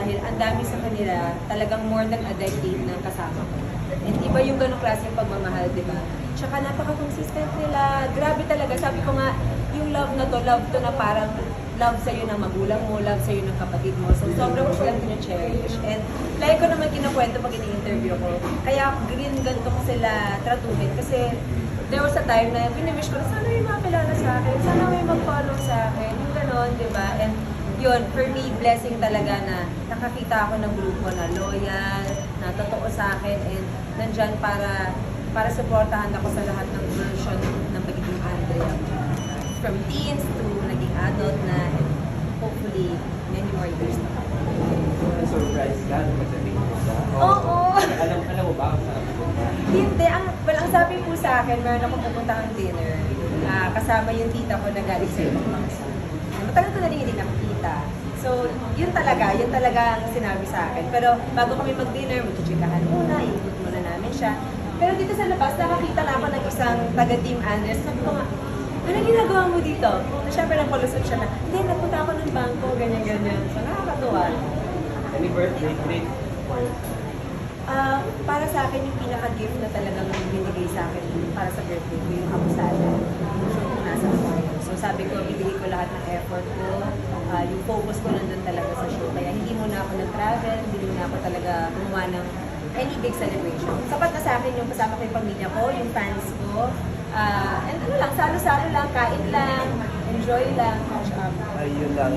dahil ang dami sa kanila talagang more than a decade na kasama ko. And iba yung ganong klase yung pagmamahal, di ba? Tsaka napaka-consistent nila. Grabe talaga. Sabi ko nga, yung love to na parang love sa'yo ng magulang mo, love sa'yo ng kapatid mo. So, sobrang ko silang cherish. And like ko naman kinukwento pag ini-interview ko. Kaya ganito ko sila tratuhin. Kasi there was a time na winiwish ko na sana may makilala sa akin, sana may mag-follow sa akin. Yung ganon, di ba? And yun, for me, blessing talaga na nakakita ako ng grupo na loyal, na totoo sa akin, and nandyan para supportahan ako sa lahat ng version ng magiging Andrea. From teens to naging adult na, and hopefully, many more years to come. Surprise ka nung magsabihin mo siya? Oo! Alam mo ba? Hindi. Ang sabi po sa akin, meron akong pupuntahang dinner. Kasama yung tita ko na galing sa ibang bansa. Matagal ko na rin hindi nakikita. So, yun talaga ang sinabi sa akin. Pero bago kami mag-dinner, magchichikahan muna, ikot muna namin siya. Pero dito sa labas, nakakita na ako ng isang taga-team Andres. Sabi ko nga, ano ginagawa mo dito? So, syempre napalusot siya na, hindi, napunta ako ng bangko, ganyan-ganyan. So, nakakatuwa. Any birthday great? Para sa akin, yung pinaka-gift na talagang binigay sa akin para sa birthday ko, yung kamusada. So, kung nasa ako. So, sabi ko, ibigay ko lahat ng effort ko. Yung focus ko nandun talaga sa show. Kaya hindi muna ako nag-travel, hindi muna ako talaga gumawa ng any big celebration. Sapat na sa akin yung kasama ko yung pamilya ko, yung fans ko. And ano lang, salo-salo lang, kain lang, enjoy lang, catch up. Ayun lang.